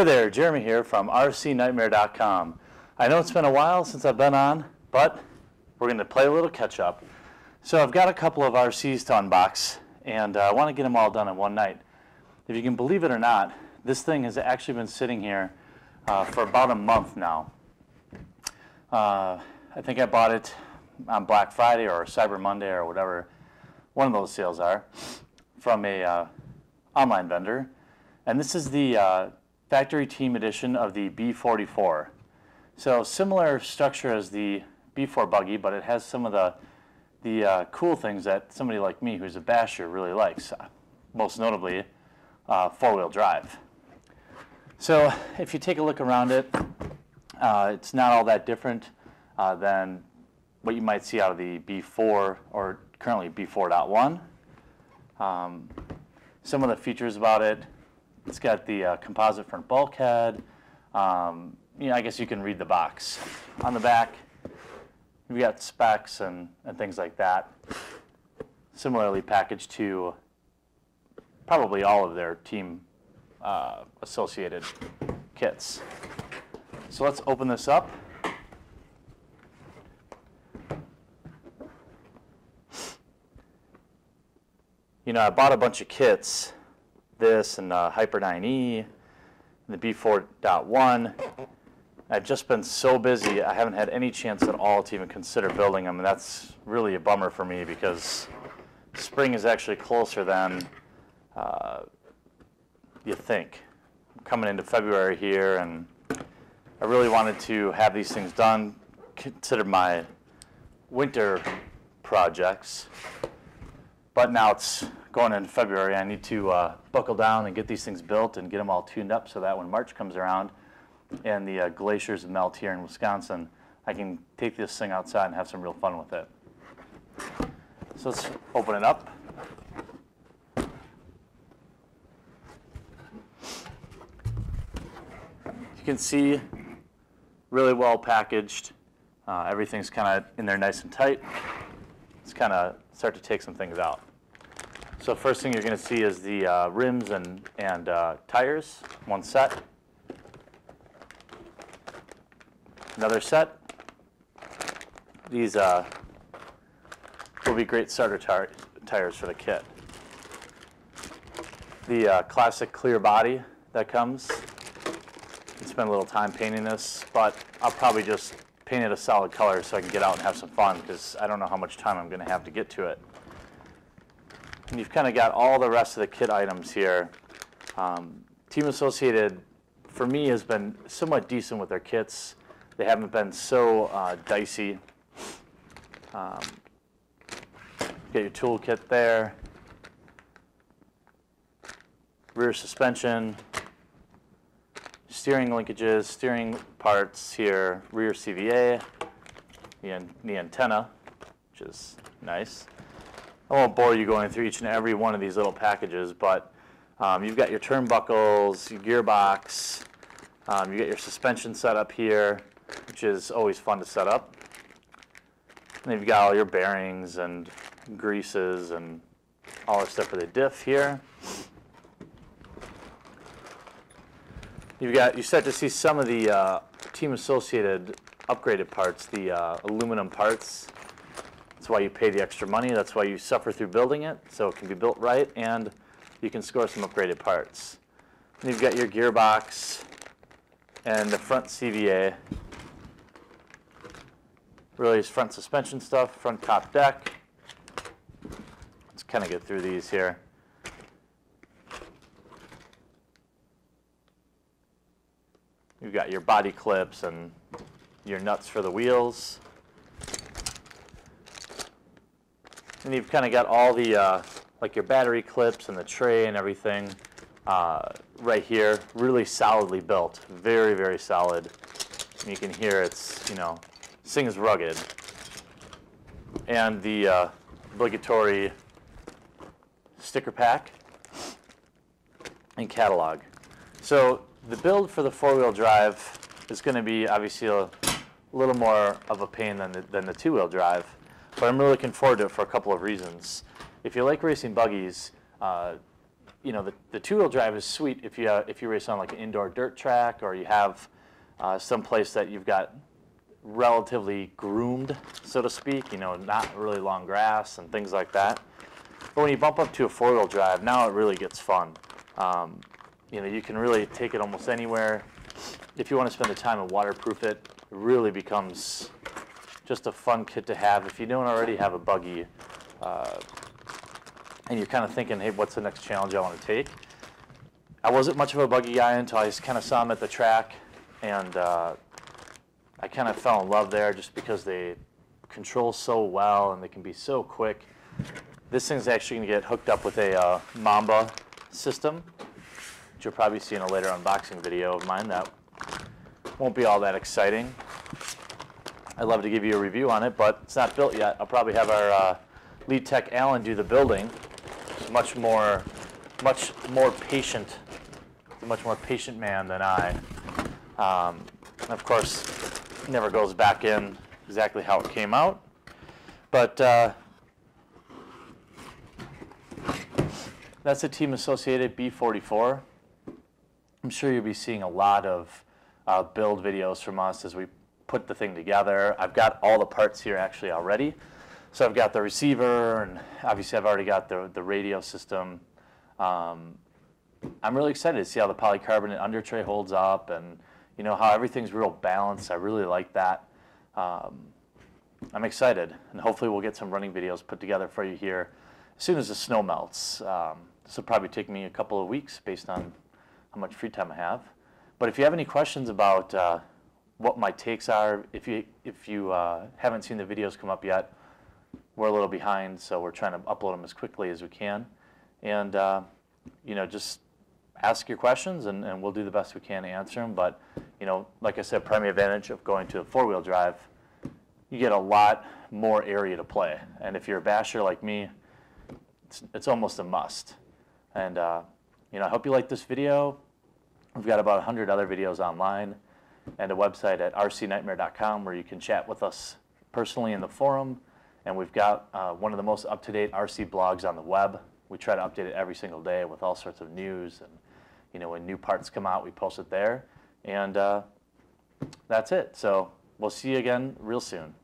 Hey there, Jeremy here from rcnightmare.com. I know it's been a while since I've been on, but we're going to play a little catch up. So I've got a couple of RCs to unbox, and I want to get them all done in one night. If you can believe it or not, this thing has actually been sitting here for about a month now. I think I bought it on Black Friday or Cyber Monday or whatever one of those sales are from a online vendor. And this is the factory team edition of the B44. So similar structure as the B4 buggy, but it has some of the cool things that somebody like me who's a basher really likes, most notably four-wheel drive. So if you take a look around it, it's not all that different than what you might see out of the B4 or currently B4.1. Some of the features about it, it's got the composite front bulkhead. I guess you can read the box. On the back, you've got specs and things like that. Similarly packaged to probably all of their team associated kits. So let's open this up. I bought a bunch of kits, this and Hyper 9E, and the B4.1. I've just been so busy, I haven't had any chance at all to even consider building them, and that's really a bummer for me because spring is actually closer than you think. I'm coming into February here, and I really wanted to have these things done, consider my winter projects. But now it's going into February. I need to buckle down and get these things built and get them all tuned up so that when March comes around and the glaciers melt here in Wisconsin, I can take this thing outside and have some real fun with it. So let's open it up. You can see really well packaged. Everything's kind of in there nice and tight. Let's kind of start to take some things out. So first thing you're going to see is the rims and tires, one set. Another set. These will be great starter tires for the kit. The classic clear body that comes. I spend a little time painting this, but I'll probably just paint it a solid color so I can get out and have some fun because I don't know how much time I'm going to have to get to it. And you've kind of got all the rest of the kit items here. Team Associated, for me, has been somewhat decent with their kits. They haven't been so dicey. Get your tool kit there. Rear suspension. Steering linkages, steering parts here, rear CVA, the antenna, which is nice. I won't bore you going through each and every one of these little packages, but you've got your turnbuckles, your gearbox, you got your suspension set up here, which is always fun to set up. And you've got all your bearings and greases and all the stuff for the diff here. You start to see some of the Team Associated upgraded parts, the aluminum parts. That's why you pay the extra money. That's why you suffer through building it, so it can be built right, and you can score some upgraded parts. And you've got your gearbox and the front CVA. Really is front suspension stuff, front top deck. Let's kind of get through these here. You've got your body clips and your nuts for the wheels. And you've kind of got all the, like your battery clips and the tray and everything right here. Really solidly built. Very, very solid. And you can hear it's, this thing is rugged. And the obligatory sticker pack and catalog. So the build for the four-wheel drive is going to be obviously a little more of a pain than the two-wheel drive, but I'm really looking forward to it for a couple of reasons. If you like racing buggies, you know, the two-wheel drive is sweet if you race on like an indoor dirt track, or you have some place that you've got relatively groomed, so to speak, you know, not really long grass and things like that. But when you bump up to a four-wheel drive, now it really gets fun. You know, you can really take it almost anywhere. If you want to spend the time and waterproof it, it really becomes just a fun kit to have. If you don't already have a buggy, and you're kind of thinking, hey, what's the next challenge I want to take? I wasn't much of a buggy guy until I kind of saw them at the track, and I kind of fell in love there just because they control so well and they can be so quick. This thing's actually going to get hooked up with a Mamba system, which you'll probably see in a later unboxing video of mine. That won't be all that exciting. I'd love to give you a review on it, but it's not built yet. I'll probably have our lead tech Alan do the building. He's much more patient, a much more patient man than I. And of course, never goes back in exactly how it came out. But that's the team associated B44. I'm sure you'll be seeing a lot of build videos from us as we put the thing together. I've got all the parts here actually already. So I've got the receiver, and obviously I've already got the radio system. I'm really excited to see how the polycarbonate under tray holds up, and you know how everything's real balanced. I really like that. I'm excited, and hopefully we'll get some running videos put together for you here as soon as the snow melts. This will probably take me a couple of weeks based on how much free time I have. But if you have any questions about what my takes are, if you haven't seen the videos come up yet, we're a little behind, so we're trying to upload them as quickly as we can. And you know, just ask your questions, and we'll do the best we can to answer them. But you know, like I said, primary advantage of going to a four-wheel drive, you get a lot more area to play. And if you're a basher like me, it's almost a must. And you know, I hope you like this video. We've got about 100 other videos online, and a website at rcnightmare.com where you can chat with us personally in the forum. And we've got one of the most up-to-date RC blogs on the web. We try to update it every single day with all sorts of news, and you know, when new parts come out, we post it there. And that's it. So we'll see you again real soon.